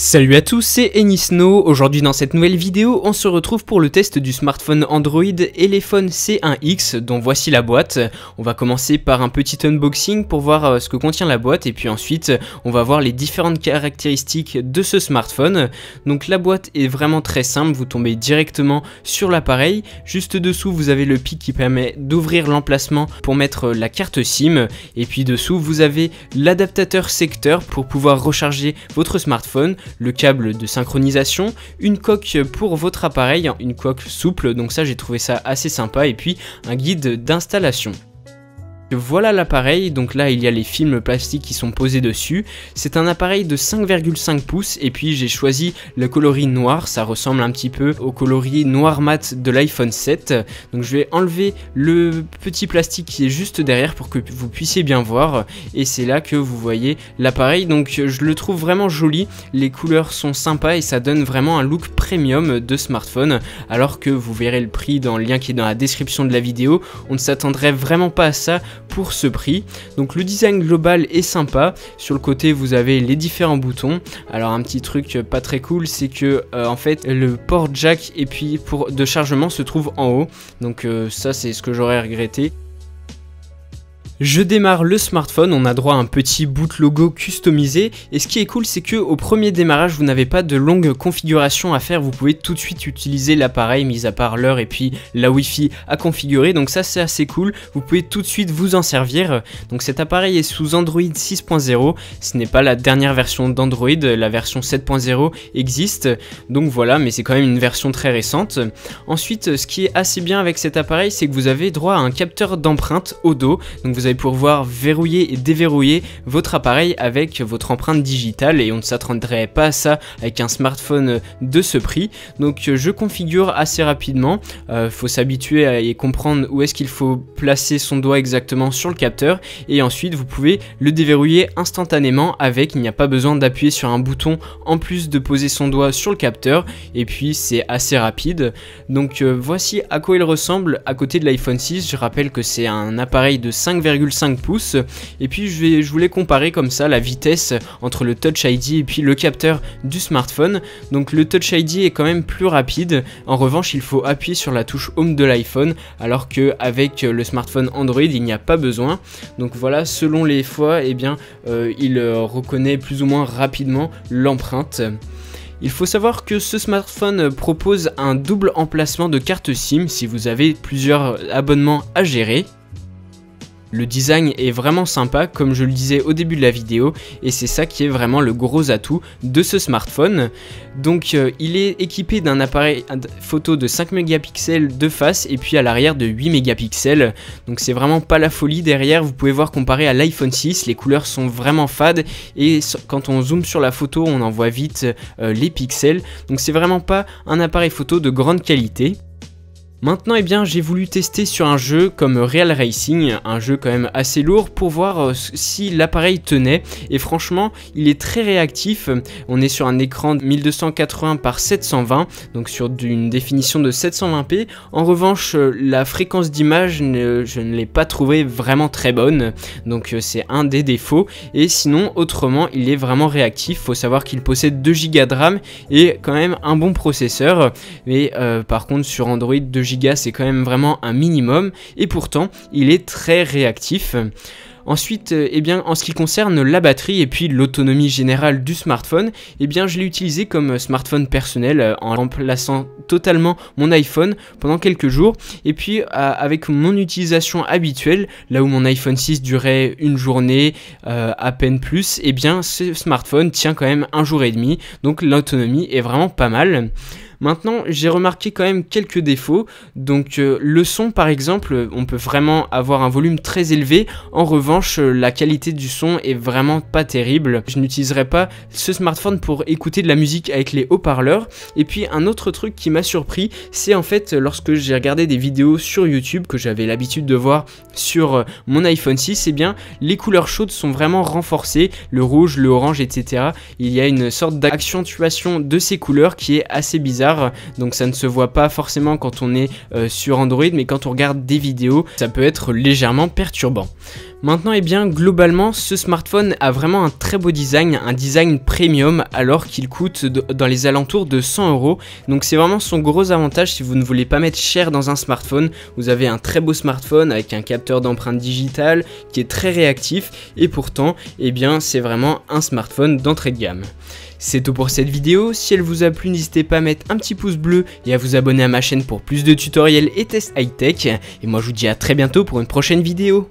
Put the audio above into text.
Salut à tous, c'est Enisno. Aujourd'hui dans cette nouvelle vidéo, on se retrouve pour le test du smartphone Android Elephone C1X dont voici la boîte. On va commencer par un petit unboxing pour voir ce que contient la boîte et puis ensuite on va voir les différentes caractéristiques de ce smartphone. Donc la boîte est vraiment très simple, vous tombez directement sur l'appareil. Juste dessous vous avez le pic qui permet d'ouvrir l'emplacement pour mettre la carte SIM et puis dessous vous avez l'adaptateur secteur pour pouvoir recharger votre smartphone, le câble de synchronisation, une coque pour votre appareil, une coque souple, donc ça j'ai trouvé ça assez sympa, et puis un guide d'installation. Voilà l'appareil, donc là il y a les films plastiques qui sont posés dessus. C'est un appareil de 5,5 pouces et puis j'ai choisi le coloris noir, ça ressemble un petit peu au coloris noir mat de l'iPhone 7. Donc je vais enlever le petit plastique qui est juste derrière pour que vous puissiez bien voir, et c'est là que vous voyez l'appareil. Donc je le trouve vraiment joli, les couleurs sont sympas et ça donne vraiment un look premium de smartphone, alors que vous verrez le prix dans le lien qui est dans la description de la vidéo. On ne s'attendrait vraiment pas à ça pour ce prix. Donc le design global est sympa, sur le côté vous avez les différents boutons. Alors un petit truc pas très cool, c'est que en fait le port jack et puis de chargement se trouve en haut, donc ça c'est ce que j'aurais regretté. Je démarre le smartphone, on a droit à un petit boot logo customisé, et ce qui est cool c'est que au premier démarrage vous n'avez pas de longue configuration à faire, vous pouvez tout de suite utiliser l'appareil, mis à part l'heure et puis la Wi-Fi à configurer, donc ça c'est assez cool, vous pouvez tout de suite vous en servir. Donc cet appareil est sous Android 6.0, ce n'est pas la dernière version d'Android, la version 7.0 existe, donc voilà, mais c'est quand même une version très récente. Ensuite, ce qui est assez bien avec cet appareil, c'est que vous avez droit à un capteur d'empreinte au dos, donc vous allez pouvoir verrouiller et déverrouiller votre appareil avec votre empreinte digitale, et on ne s'attendrait pas à ça avec un smartphone de ce prix. Donc je configure assez rapidement, faut s'habituer à y comprendre où est-ce qu'il faut placer son doigt exactement sur le capteur, et ensuite vous pouvez le déverrouiller instantanément avec, il n'y a pas besoin d'appuyer sur un bouton en plus de poser son doigt sur le capteur, et puis c'est assez rapide. Donc voici à quoi il ressemble à côté de l'iPhone 6. Je rappelle que c'est un appareil de 5,5 pouces, et puis je voulais comparer comme ça la vitesse entre le Touch ID et puis le capteur du smartphone. Donc le Touch ID est quand même plus rapide, en revanche il faut appuyer sur la touche Home de l'iPhone, alors que avec le smartphone Android il n'y a pas besoin. Donc voilà, selon les fois, eh bien, il reconnaît plus ou moins rapidement l'empreinte. Il faut savoir que ce smartphone propose un double emplacement de carte SIM si vous avez plusieurs abonnements à gérer. Le design est vraiment sympa, comme je le disais au début de la vidéo, et c'est ça qui est vraiment le gros atout de ce smartphone. Donc il est équipé d'un appareil photo de 5 mégapixels de face et puis à l'arrière de 8 mégapixels. Donc c'est vraiment pas la folie derrière, vous pouvez voir comparé à l'iPhone 6, les couleurs sont vraiment fades et quand on zoome sur la photo on en voit vite les pixels. Donc c'est vraiment pas un appareil photo de grande qualité. Maintenant, eh bien, j'ai voulu tester sur un jeu comme Real Racing, un jeu quand même assez lourd, pour voir si l'appareil tenait, et franchement, il est très réactif. On est sur un écran de 1280 par 720, donc sur une définition de 720p. En revanche, la fréquence d'image, je ne l'ai pas trouvée vraiment très bonne, donc c'est un des défauts. Et sinon, autrement, il est vraiment réactif. Faut savoir qu'il possède 2 Go de RAM et quand même un bon processeur, mais par contre sur Android 2 Go c'est quand même vraiment un minimum, et pourtant il est très réactif. Ensuite, eh bien, en ce qui concerne la batterie et puis l'autonomie générale du smartphone, eh bien, je l'ai utilisé comme smartphone personnel en remplaçant totalement mon iPhone pendant quelques jours. Et puis, avec mon utilisation habituelle, là où mon iPhone 6 durait une journée, à peine plus, eh bien, ce smartphone tient quand même un jour et demi. Donc, l'autonomie est vraiment pas mal. Maintenant, j'ai remarqué quand même quelques défauts. Donc le son par exemple, on peut vraiment avoir un volume très élevé. En revanche, la qualité du son est vraiment pas terrible. Je n'utiliserai pas ce smartphone pour écouter de la musique avec les haut-parleurs. Et puis un autre truc qui m'a surpris, c'est en fait lorsque j'ai regardé des vidéos sur YouTube que j'avais l'habitude de voir sur mon iPhone 6, eh bien les couleurs chaudes sont vraiment renforcées, le rouge, le orange, etc. Il y a une sorte d'accentuation de ces couleurs qui est assez bizarre. bizarre, donc ça ne se voit pas forcément quand on est sur Android, mais quand on regarde des vidéos, ça peut être légèrement perturbant. Maintenant, globalement, ce smartphone a vraiment un très beau design, un design premium, alors qu'il coûte dans les alentours de 100 €. Donc c'est vraiment son gros avantage si vous ne voulez pas mettre cher dans un smartphone. Vous avez un très beau smartphone avec un capteur d'empreinte digitale qui est très réactif, et pourtant, c'est vraiment un smartphone d'entrée de gamme. C'est tout pour cette vidéo. Si elle vous a plu, n'hésitez pas à mettre un petit pouce bleu et à vous abonner à ma chaîne pour plus de tutoriels et tests high-tech. Et moi je vous dis à très bientôt pour une prochaine vidéo.